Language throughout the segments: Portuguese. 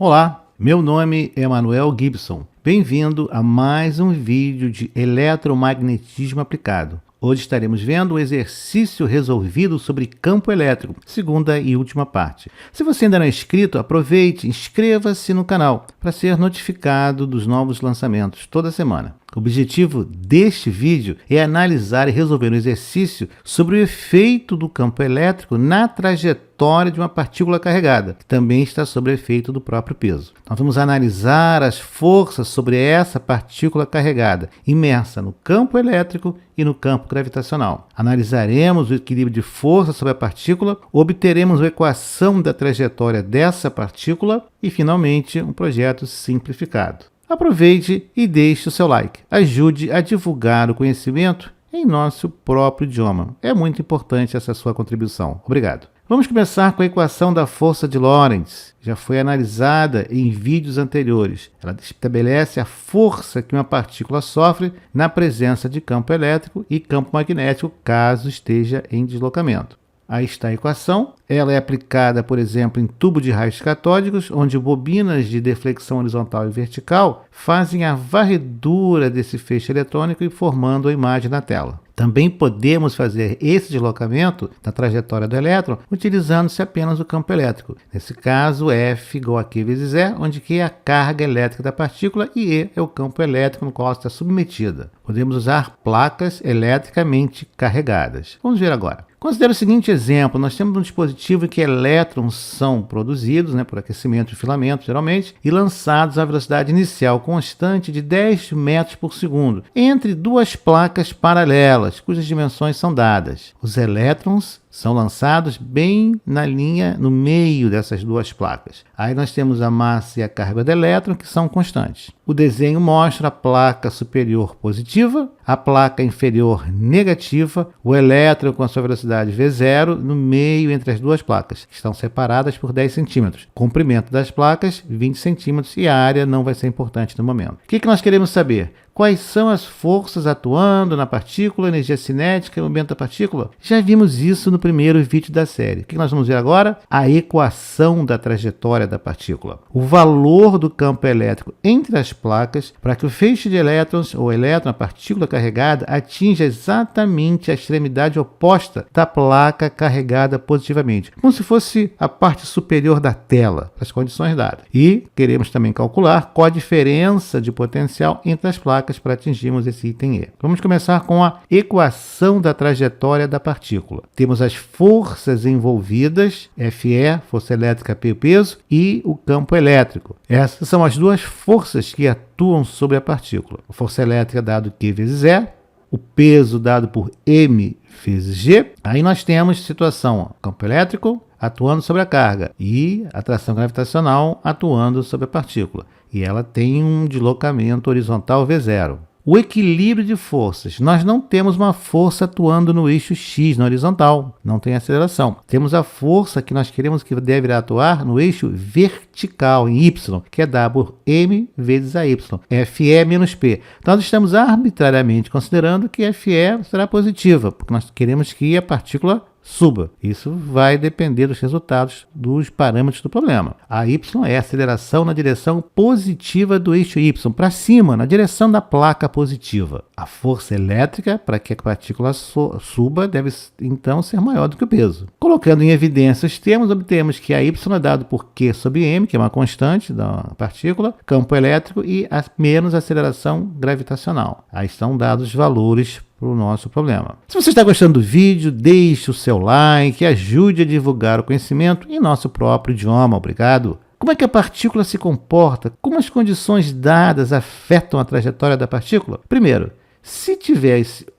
Olá, meu nome é Manuel Gibson. Bem-vindo a mais um vídeo de eletromagnetismo aplicado. Hoje estaremos vendo um exercício resolvido sobre campo elétrico, segunda e última parte. Se você ainda não é inscrito, aproveite e inscreva-se no canal para ser notificado dos novos lançamentos toda semana. O objetivo deste vídeo é analisar e resolver um exercício sobre o efeito do campo elétrico na trajetória de uma partícula carregada, que também está sob o efeito do próprio peso. Nós vamos analisar as forças sobre essa partícula carregada, imersa no campo elétrico e no campo gravitacional. Analisaremos o equilíbrio de força sobre a partícula, obteremos a equação da trajetória dessa partícula e, finalmente, um projeto simplificado. Aproveite e deixe o seu like. Ajude a divulgar o conhecimento em nosso próprio idioma. É muito importante essa sua contribuição. Obrigado. Vamos começar com a equação da força de Lorentz. Já foi analisada em vídeos anteriores. Ela estabelece a força que uma partícula sofre na presença de campo elétrico e campo magnético, caso esteja em deslocamento. Aí está a equação. Ela é aplicada, por exemplo, em tubo de raios catódicos, onde bobinas de deflexão horizontal e vertical fazem a varredura desse feixe eletrônico e formando a imagem na tela. Também podemos fazer esse deslocamento da trajetória do elétron utilizando-se apenas o campo elétrico. Nesse caso, F igual a Q vezes E, onde Q é a carga elétrica da partícula e E é o campo elétrico no qual está submetida. Podemos usar placas eletricamente carregadas. Vamos ver agora. Considere o seguinte exemplo: nós temos um dispositivo em que elétrons são produzidos por aquecimento de filamento, geralmente, e lançados à velocidade inicial constante de 10 metros por segundo, entre duas placas paralelas, cujas dimensões são dadas. Os elétrons são lançados bem na linha, no meio dessas duas placas. Aí nós temos a massa e a carga do elétron, que são constantes. O desenho mostra a placa superior positiva, a placa inferior negativa, o elétron com a sua velocidade V0 no meio entre as duas placas, que estão separadas por 10 centímetros. Comprimento das placas, 20 centímetros, e a área não vai ser importante no momento. O que nós queremos saber? Quais são as forças atuando na partícula, energia cinética e movimento da partícula? Já vimos isso no primeiro vídeo da série. O que nós vamos ver agora? A equação da trajetória da partícula. O valor do campo elétrico entre as placas para que o feixe de elétrons, ou elétron, a partícula carregada, atinja exatamente a extremidade oposta da placa carregada positivamente, como se fosse a parte superior da tela, as condições dadas. E queremos também calcular qual a diferença de potencial entre as placas para atingirmos esse item E. Vamos começar com a equação da trajetória da partícula. Temos as forças envolvidas, Fe, força elétrica P, peso, e o campo elétrico. Essas são as duas forças que atuam sobre a partícula. A força elétrica dado Q vezes E, o peso dado por M vezes G. Aí nós temos situação, campo elétrico atuando sobre a carga e atração gravitacional atuando sobre a partícula. E ela tem um deslocamento horizontal V0. O equilíbrio de forças. Nós não temos uma força atuando no eixo X, na horizontal. Não tem aceleração. Temos a força que nós queremos que deverá atuar no eixo vertical, em Y, que é dada por M vezes a Y. Fe menos P. Nós estamos arbitrariamente considerando que Fe será positiva, porque nós queremos que a partícula suba. Isso vai depender dos resultados dos parâmetros do problema. A Y é a aceleração na direção positiva do eixo Y, para cima, na direção da placa positiva. A força elétrica, para que a partícula suba, deve então ser maior do que o peso. Colocando em evidência os termos, obtemos que a Y é dado por Q sobre M, que é uma constante da partícula, campo elétrico e menos aceleração gravitacional. Aí estão dados os valores para o nosso problema. Se você está gostando do vídeo, deixe o seu like, ajude a divulgar o conhecimento em nosso próprio idioma. Obrigado! Como é que a partícula se comporta? Como as condições dadas afetam a trajetória da partícula? Primeiro, se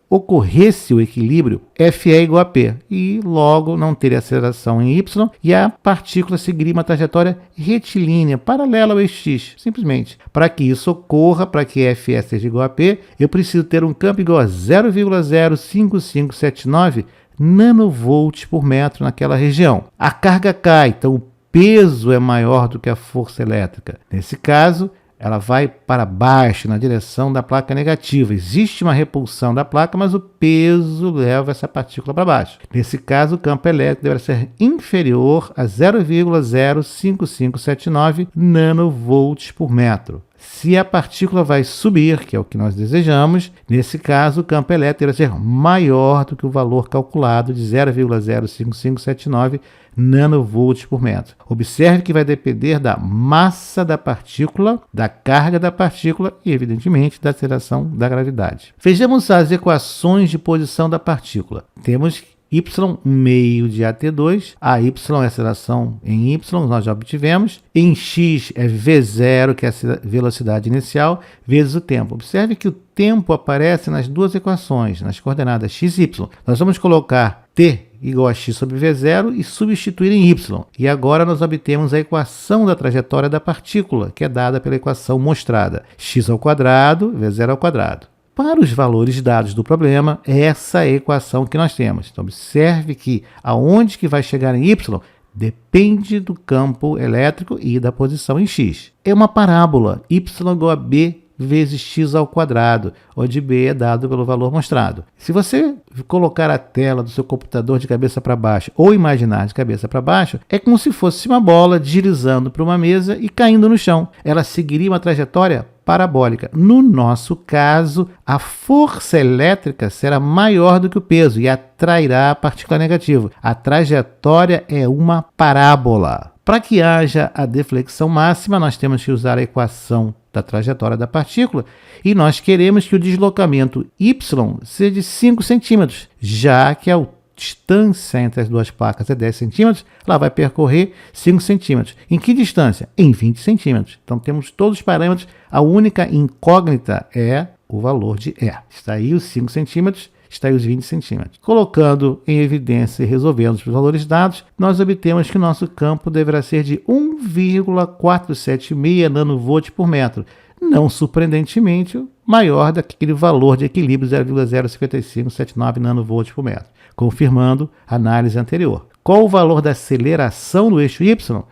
ocorresse o equilíbrio, Fe é igual a P, e logo não teria aceleração em Y, e a partícula seguiria uma trajetória retilínea, paralela ao eixo X, simplesmente. Para que isso ocorra, para que Fe seja igual a P, eu preciso ter um campo igual a 0,05579 nanovolts por metro naquela região. A carga cai, então o peso é maior do que a força elétrica. Nesse caso, ela vai para baixo, na direção da placa negativa. Existe uma repulsão da placa, mas o peso leva essa partícula para baixo. Nesse caso, o campo elétrico deverá ser inferior a 0,05579 nanovolts por metro. Se a partícula vai subir, que é o que nós desejamos, nesse caso o campo elétrico deve ser maior do que o valor calculado de 0,05579 nanovolts por metro. Observe que vai depender da massa da partícula, da carga da partícula e, evidentemente, da aceleração da gravidade. Vejamos as equações de posição da partícula. Temos y meio de AT2, a y é a aceleração em y, nós já obtivemos, em x é v0, que é a velocidade inicial, vezes o tempo. Observe que o tempo aparece nas duas equações, nas coordenadas x e y. Nós vamos colocar t igual a x sobre v0 e substituir em y. E agora nós obtemos a equação da trajetória da partícula, que é dada pela equação mostrada, x ao quadrado, v0 ao quadrado. Para os valores dados do problema, essa é a equação que nós temos. Então, observe que aonde que vai chegar em y depende do campo elétrico e da posição em x. É uma parábola, y igual a b vezes x ao quadrado, onde b é dado pelo valor mostrado. Se você colocar a tela do seu computador de cabeça para baixo ou imaginar de cabeça para baixo, é como se fosse uma bola deslizando para uma mesa e caindo no chão. Ela seguiria uma trajetória parabólica. No nosso caso, a força elétrica será maior do que o peso e atrairá a partícula negativa. A trajetória é uma parábola. Para que haja a deflexão máxima, nós temos que usar a equação da trajetória da partícula e nós queremos que o deslocamento y seja de 5 centímetros, já que a distância entre as duas placas é 10 centímetros, ela vai percorrer 5 centímetros. Em que distância? Em 20 centímetros. Então temos todos os parâmetros, a única incógnita é o valor de E. Está aí os 5 centímetros, está aí os 20 centímetros. Colocando em evidência e resolvendo os valores dados, nós obtemos que o nosso campo deverá ser de 1,476 nanovolts por metro. Não surpreendentemente, maior daquele valor de equilíbrio 0,05579 nanovolts por metro, confirmando a análise anterior. Qual o valor da aceleração do eixo y?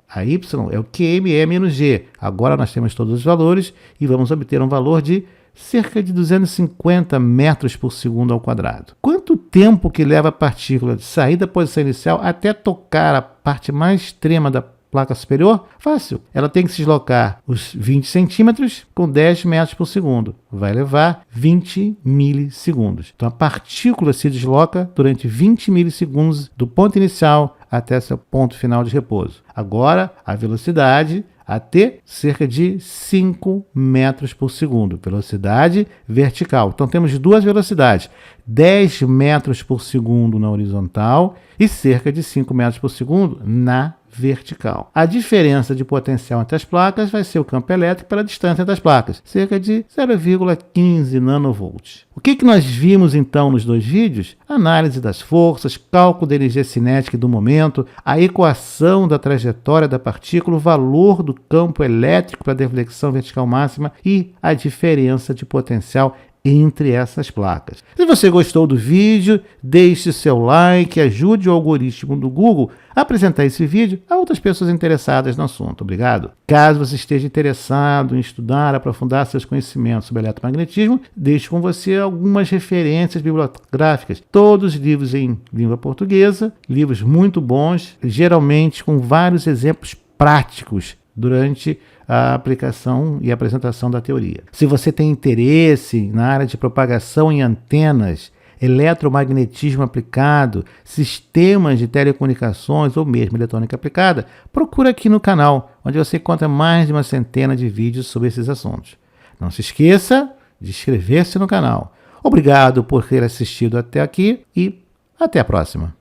A y é o QME menos G. Agora nós temos todos os valores e vamos obter um valor de cerca de 250 metros por segundo ao quadrado. Quanto tempo que leva a partícula de sair da posição inicial até tocar a parte mais extrema da placa superior? Fácil. Ela tem que se deslocar os 20 centímetros com 10 metros por segundo. Vai levar 20 milissegundos. Então a partícula se desloca durante 20 milissegundos do ponto inicial até seu ponto final de repouso. Agora a velocidade até cerca de 5 metros por segundo. Velocidade vertical. Então temos duas velocidades. 10 metros por segundo na horizontal e cerca de 5 metros por segundo na vertical. A diferença de potencial entre as placas vai ser o campo elétrico pela distância das placas, cerca de 0,15 nanovolts. O que nós vimos então nos dois vídeos? Análise das forças, cálculo da energia cinética do momento, a equação da trajetória da partícula, o valor do campo elétrico para a deflexão vertical máxima e a diferença de potencial entre essas placas. Se você gostou do vídeo, deixe seu like, ajude o algoritmo do Google a apresentar esse vídeo a outras pessoas interessadas no assunto. Obrigado. Caso você esteja interessado em estudar, aprofundar seus conhecimentos sobre eletromagnetismo, deixo com você algumas referências bibliográficas. Todos os livros em língua portuguesa, livros muito bons, geralmente com vários exemplos práticos durante a aplicação e apresentação da teoria. Se você tem interesse na área de propagação em antenas, eletromagnetismo aplicado, sistemas de telecomunicações ou mesmo eletrônica aplicada, procura aqui no canal, onde você encontra mais de uma centena de vídeos sobre esses assuntos. Não se esqueça de inscrever-se no canal. Obrigado por ter assistido até aqui e até a próxima.